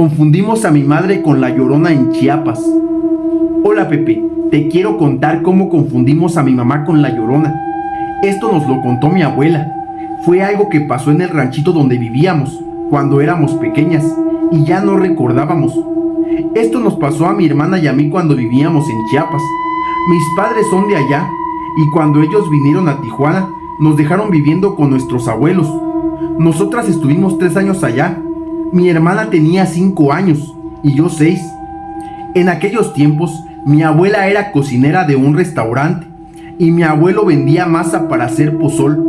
Confundimos a mi madre con la Llorona en Chiapas. Hola Pepe, te quiero contar cómo confundimos a mi mamá con la Llorona. Esto nos lo contó mi abuela. Fue algo que pasó en el ranchito donde vivíamos, cuando éramos pequeñas, y ya no recordábamos. Esto nos pasó a mi hermana y a mí cuando vivíamos en Chiapas. Mis padres son de allá, y cuando ellos vinieron a Tijuana, nos dejaron viviendo con nuestros abuelos. Nosotras estuvimos 3 años allá. Mi hermana tenía 5 años y yo 6. En aquellos tiempos, mi abuela era cocinera de un restaurante y mi abuelo vendía masa para hacer pozol.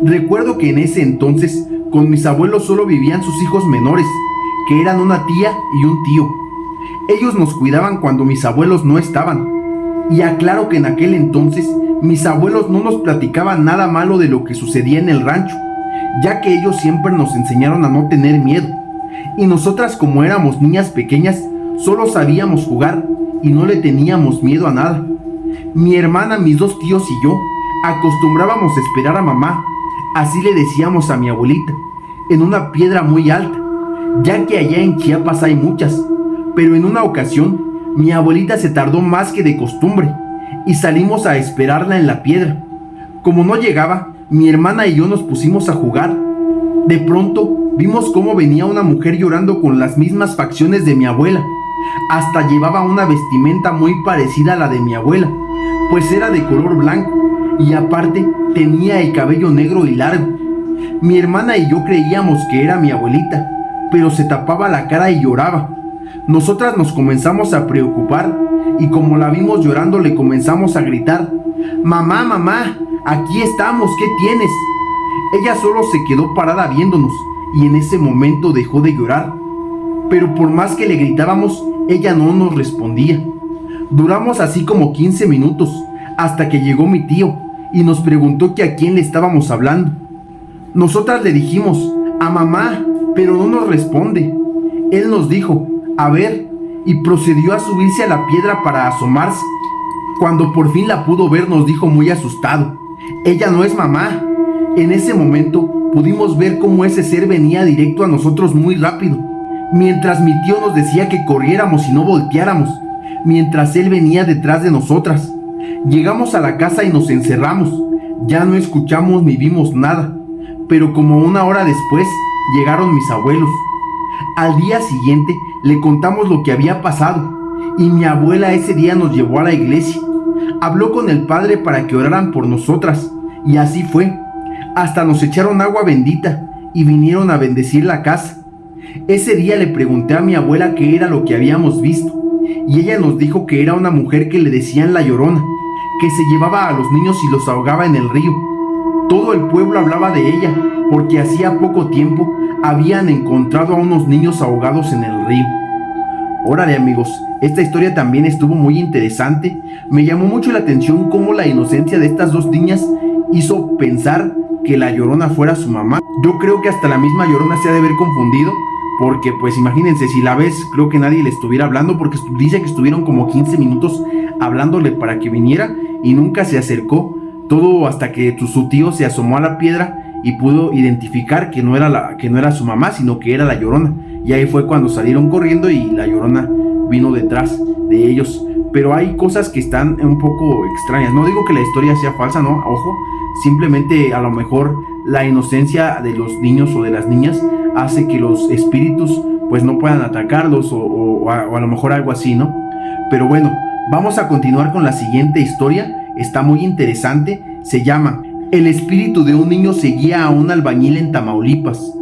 Recuerdo que en ese entonces, con mis abuelos solo vivían sus hijos menores, que eran una tía y un tío. Ellos nos cuidaban cuando mis abuelos no estaban. Y aclaro que en aquel entonces, mis abuelos no nos platicaban nada malo de lo que sucedía en el rancho, ya que ellos siempre nos enseñaron a no tener miedo. Y nosotras, como éramos niñas pequeñas, solo sabíamos jugar y no le teníamos miedo a nada. Mi hermana, mis 2 tíos y yo acostumbrábamos a esperar a mamá, así le decíamos a mi abuelita, en una piedra muy alta, ya que allá en Chiapas hay muchas. Pero en una ocasión, mi abuelita se tardó más que de costumbre y salimos a esperarla en la piedra. Como no llegaba, mi hermana y yo nos pusimos a jugar. De pronto, vimos cómo venía una mujer llorando con las mismas facciones de mi abuela. Hasta llevaba una vestimenta muy parecida a la de mi abuela, pues era de color blanco y aparte tenía el cabello negro y largo. Mi hermana y yo creíamos que era mi abuelita, pero se tapaba la cara y lloraba. Nosotras nos comenzamos a preocupar y como la vimos llorando le comenzamos a gritar: «Mamá, mamá, aquí estamos, ¿qué tienes?». Ella solo se quedó parada viéndonos y en ese momento dejó de llorar. Pero por más que le gritábamos, ella no nos respondía. Duramos así como 15 minutos, hasta que llegó mi tío y nos preguntó que a quién le estábamos hablando. Nosotras le dijimos: «A mamá», pero no nos responde. Él nos dijo: «A ver», y procedió a subirse a la piedra para asomarse. Cuando por fin la pudo ver, nos dijo muy asustado: «Ella no es mamá». En ese momento pudimos ver cómo ese ser venía directo a nosotros muy rápido, mientras mi tío nos decía que corriéramos y no volteáramos, mientras él venía detrás de nosotras. Llegamos a la casa y nos encerramos. Ya no escuchamos ni vimos nada, pero como 1 hora después llegaron mis abuelos. Al día siguiente le contamos lo que había pasado y mi abuela ese día nos llevó a la iglesia. Habló con el padre para que oraran por nosotras y así fue. Hasta nos echaron agua bendita y vinieron a bendecir la casa. Ese día le pregunté a mi abuela qué era lo que habíamos visto y ella nos dijo que era una mujer que le decían la Llorona, que se llevaba a los niños y los ahogaba en el río. Todo el pueblo hablaba de ella porque hacía poco tiempo habían encontrado a unos niños ahogados en el río. Órale amigos, esta historia también estuvo muy interesante. Me llamó mucho la atención cómo la inocencia de estas 2 niñas hizo pensar que la Llorona fuera su mamá. Yo creo que hasta la misma Llorona se ha de haber confundido, porque pues imagínense, si la ves, creo que nadie le estuviera hablando, porque dice que estuvieron como 15 minutos hablándole para que viniera y nunca se acercó. Todo hasta que su tío se asomó a la piedra y pudo identificar que no era su mamá, sino que era la Llorona. Y ahí fue cuando salieron corriendo y la Llorona vino detrás de ellos. Pero hay cosas que están un poco extrañas. No digo que la historia sea falsa, no, ojo. Simplemente a lo mejor la inocencia de los niños o de las niñas hace que los espíritus pues no puedan atacarlos o a lo mejor algo así, ¿no? Pero bueno, vamos a continuar con la siguiente historia. Está muy interesante. Se llama: El espíritu de un niño seguía a un albañil en Tamaulipas.